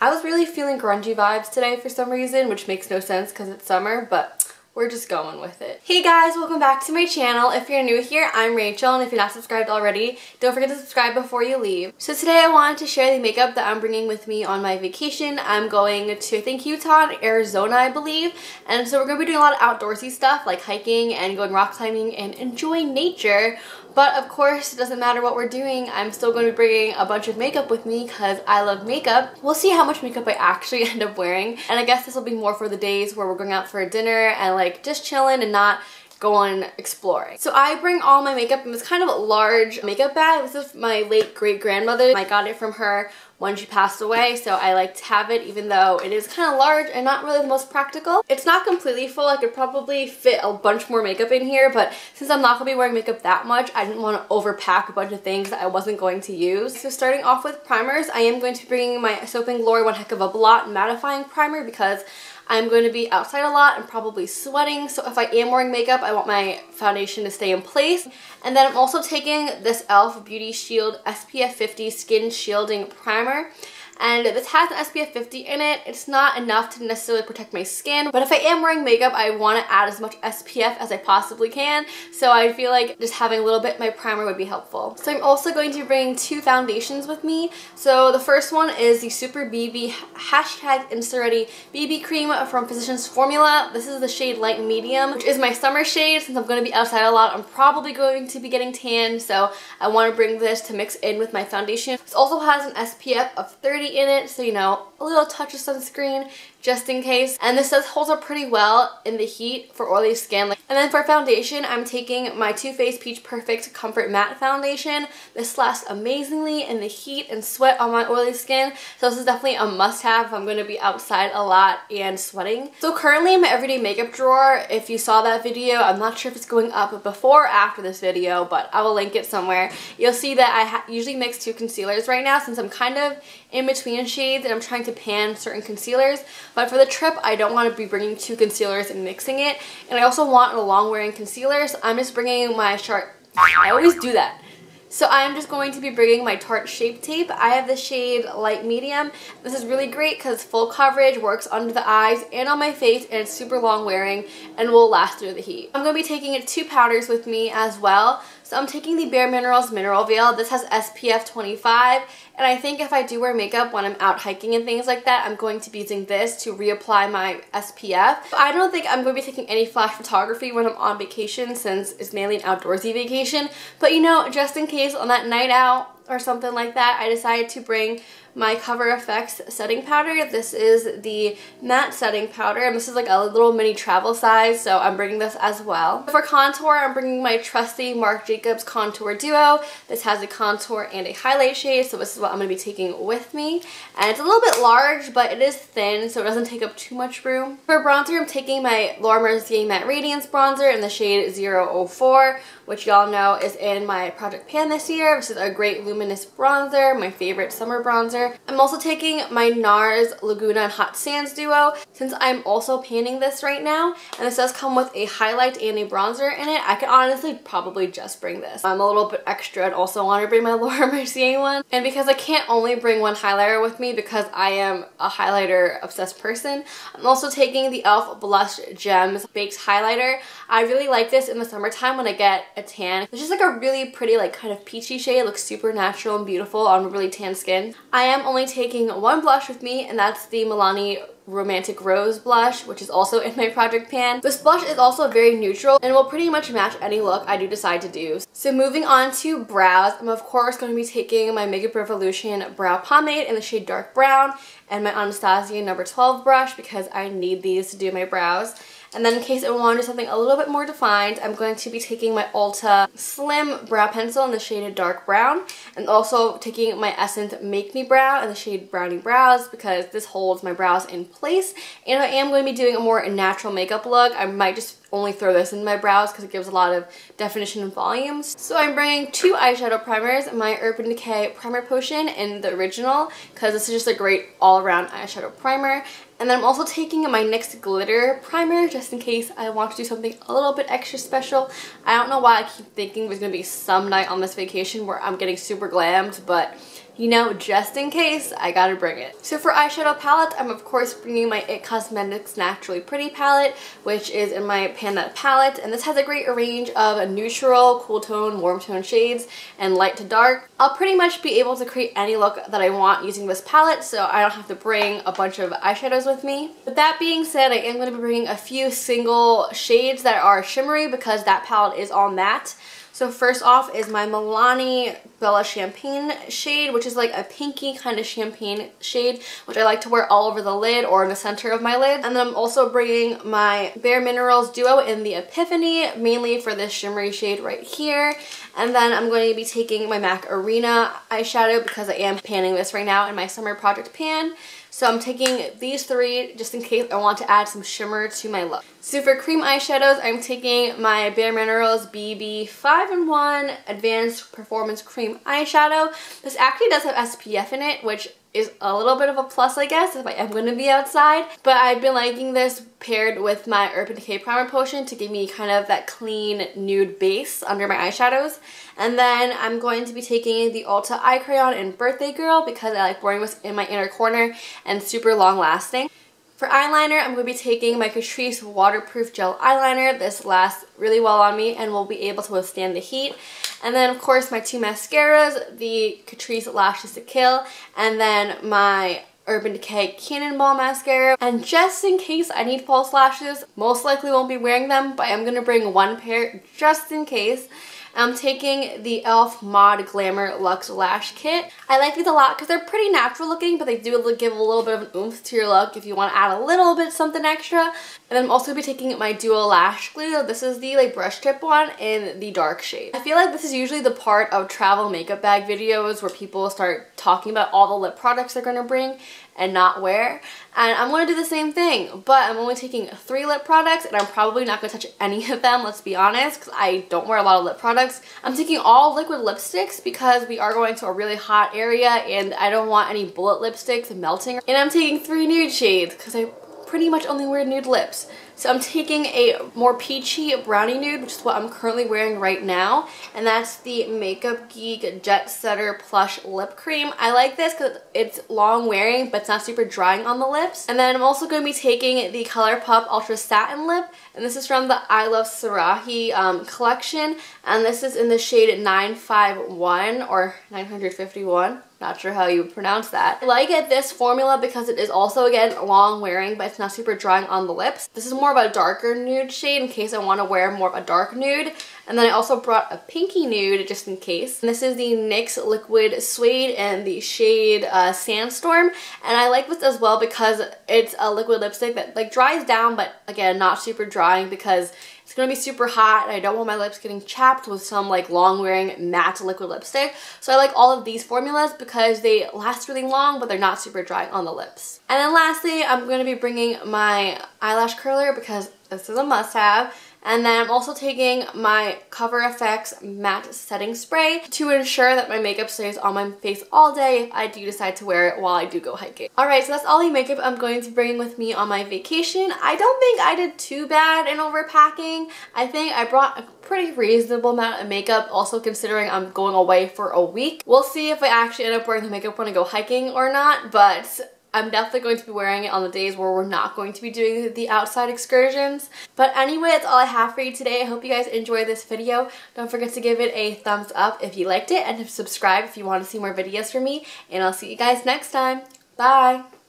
I was really feeling grungy vibes today for some reason, which makes no sense because it's summer, but we're just going with it. Hey guys, welcome back to my channel. If you're new here, I'm Rachel, and if you're not subscribed already, don't forget to subscribe before you leave. So today I wanted to share the makeup that I'm bringing with me on my vacation. I'm going to, I think, Utah and Arizona, I believe. And so we're going to be doing a lot of outdoorsy stuff like hiking and going rock climbing and enjoying nature. But of course, it doesn't matter what we're doing, I'm still going to be bringing a bunch of makeup with me because I love makeup. We'll see how much makeup I actually end up wearing. And I guess this will be more for the days where we're going out for a dinner and like just chilling and not going exploring. So I bring all my makeup in this kind of large makeup bag. This is my late great grandmother. I got it from her when she passed away, so I like to have it even though it is kind of large and not really the most practical. It's not completely full. I could probably fit a bunch more makeup in here, but since I'm not going to be wearing makeup that much, I didn't want to overpack a bunch of things that I wasn't going to use. So starting off with primers, I am going to be bringing my Soap & Glory One Heck of a Blot mattifying primer because I'm going to be outside a lot and probably sweating, so if I am wearing makeup, I want my foundation to stay in place. And then I'm also taking this e.l.f. Beauty Shield SPF 50 Skin Shielding Primer. And this has an SPF 50 in it. It's not enough to necessarily protect my skin, but if I am wearing makeup, I want to add as much SPF as I possibly can. So I feel like just having a little bit of my primer would be helpful. So I'm also going to bring two foundations with me. So the first one is the Super BB #InstaReady BB Cream from Physicians Formula. This is the shade Light Medium, which is my summer shade. Since I'm going to be outside a lot, I'm probably going to be getting tan, so I want to bring this to mix in with my foundation. This also has an SPF of 30 in it, so you know, a little touch of sunscreen just in case. And this does hold up pretty well in the heat for oily skin. And then for foundation, I'm taking my Too Faced Peach Perfect Comfort Matte Foundation. This lasts amazingly in the heat and sweat on my oily skin, so this is definitely a must-have if I'm going to be outside a lot and sweating. So currently in my everyday makeup drawer, if you saw that video, I'm not sure if it's going up before or after this video, but I will link it somewhere. You'll see that I usually mix two concealers right now since I'm kind of in between shades and I'm trying to pan certain concealers. But for the trip, I don't want to be bringing two concealers and mixing it. And I also want a long wearing concealer, so I'm just bringing my I always do that. So I'm just going to be bringing my Tarte Shape Tape. I have the shade Light Medium. This is really great because full coverage, works under the eyes and on my face, and it's super long wearing and will last through the heat. I'm going to be taking two powders with me as well. So I'm taking the Bare Minerals Mineral Veil. This has SPF 25, and I think if I do wear makeup when I'm out hiking and things like that, I'm going to be using this to reapply my SPF. I don't think I'm going to be taking any flash photography when I'm on vacation since it's mainly an outdoorsy vacation, but you know, just in case on that night out or something like that, I decided to bring my Cover FX setting powder. This is the matte setting powder, and this is like a little mini travel size, so I'm bringing this as well. For contour, I'm bringing my trusty Marc Jacobs Contour Duo. This has a contour and a highlight shade, so this is what I'm going to be taking with me. And it's a little bit large, but it is thin, so it doesn't take up too much room. For bronzer, I'm taking my Laura Mercier Matte Radiance Bronzer in the shade 004, which y'all know is in my Project Pan this year. This is a great luminous bronzer, my favorite summer bronzer. I'm also taking my NARS Laguna and Hot Sands Duo since I'm also panning this right now, and this does come with a highlight and a bronzer in it. I could honestly probably just bring this. I'm a little bit extra and also want to bring my Laura Mercier one, and because I can't only bring one highlighter with me because I am a highlighter obsessed person, I'm also taking the e.l.f. Blush Gems Baked Highlighter. I really like this in the summertime when I get a tan. It's just like a really pretty like kind of peachy shade. It looks super natural and beautiful on really tan skin. I am only taking one blush with me, and that's the Milani Romantic Rose blush, which is also in my project pan. This blush is also very neutral and will pretty much match any look I do decide to do. So moving on to brows, I'm of course going to be taking my Makeup Revolution brow pomade in the shade Dark Brown and my Anastasia No. 12 brush because I need these to do my brows. And then in case I want to do something a little bit more defined, I'm going to be taking my Ulta Slim Brow Pencil in the shade Dark Brown, and also taking my Essence Make Me Brow in the shade Brownie Brows because this holds my brows in place. And if I am going to be doing a more natural makeup look, I might just only throw this in my brows because it gives a lot of definition and volumes. So I'm bringing two eyeshadow primers, my Urban Decay Primer Potion in the original because this is just a great all-around eyeshadow primer. And then I'm also taking my NYX Glitter Primer just in case I want to do something a little bit extra special. I don't know why I keep thinking there's going to be some night on this vacation where I'm getting super glammed, but you know, just in case, I gotta bring it. So for eyeshadow palettes, I'm of course bringing my IT Cosmetics Naturally Pretty palette, which is in my Panda palette, and this has a great range of neutral, cool tone, warm tone shades, and light to dark. I'll pretty much be able to create any look that I want using this palette, so I don't have to bring a bunch of eyeshadows with me. With that being said, I am going to be bringing a few single shades that are shimmery because that palette is all matte. So first off is my Milani Bella Champagne shade, which is like a pinky kind of champagne shade, which I like to wear all over the lid or in the center of my lid. And then I'm also bringing my Bare Minerals Duo in the Epiphany, mainly for this shimmery shade right here. And then I'm going to be taking my MAC Arena eyeshadow because I am panning this right now in my summer project pan. So I'm taking these three just in case I want to add some shimmer to my look. So for cream eyeshadows, I'm taking my Bare Minerals BB 5-in-1 Advanced Performance Cream Eyeshadow. This actually does have SPF in it, which is a little bit of a plus, I guess, if I am going to be outside. But I've been liking this paired with my Urban Decay Primer Potion to give me kind of that clean nude base under my eyeshadows. And then I'm going to be taking the Ulta Eye Crayon in Birthday Girl because I like wearing this in my inner corner and super long lasting. For eyeliner, I'm going to be taking my Catrice Waterproof Gel Eyeliner. This lasts really well on me and will be able to withstand the heat. And then, of course, my two mascaras, the Catrice Lashes to Kill, and then my Urban Decay Cannonball Mascara. And just in case I need false lashes, most likely won't be wearing them, but I'm going to bring one pair just in case. I'm taking the e.l.f. Mod Glamour Luxe Lash Kit. I like these a lot because they're pretty natural looking, but they do give a little bit of an oomph to your look if you want to add a little bit something extra. And then I'm also going to be taking my Dual Lash Glue. This is the brush tip one in the dark shade. I feel like this is usually the part of travel makeup bag videos where people start talking about all the lip products they're going to bring and not wear. And I'm going to do the same thing, but I'm only taking 3 lip products and I'm probably not going to touch any of them, let's be honest, because I don't wear a lot of lip products. I'm taking all liquid lipsticks because we are going to a really hot area and I don't want any bullet lipsticks melting. And I'm taking 3 nude shades because I pretty much only wear nude lips. So I'm taking a more peachy brownie nude, which is what I'm currently wearing right now, and that's the Makeup Geek Jet Setter Plush Lip Cream. I like this because it's long wearing, but it's not super drying on the lips. And then I'm also going to be taking the ColourPop Ultra Satin Lip, and this is from the I Love Sarahi collection, and this is in the shade 951 or 951. Not sure how you would pronounce that. I like this formula because it is also, again, long wearing, but it's not super drying on the lips. This is more of a darker nude shade in case I want to wear more of a dark nude. And then I also brought a pinky nude just in case. And this is the NYX Liquid Suede in the shade Sandstorm. And I like this as well because it's a liquid lipstick that dries down, but again, not super drying because it's going to be super hot and I don't want my lips getting chapped with some long wearing matte liquid lipstick. So I like all of these formulas because they last really long but they're not super drying on the lips. And then lastly, I'm going to be bringing my eyelash curler because this is a must-have. And then I'm also taking my Cover FX Matte Setting Spray to ensure that my makeup stays on my face all day if I do decide to wear it while I do go hiking. Alright, so that's all the makeup I'm going to bring with me on my vacation. I don't think I did too bad in overpacking. I think I brought a pretty reasonable amount of makeup, also considering I'm going away for a week. We'll see if I actually end up wearing the makeup when I go hiking or not, but I'm definitely going to be wearing it on the days where we're not going to be doing the outside excursions. But anyway, that's all I have for you today. I hope you guys enjoyed this video. Don't forget to give it a thumbs up if you liked it and to subscribe if you want to see more videos from me. And I'll see you guys next time. Bye!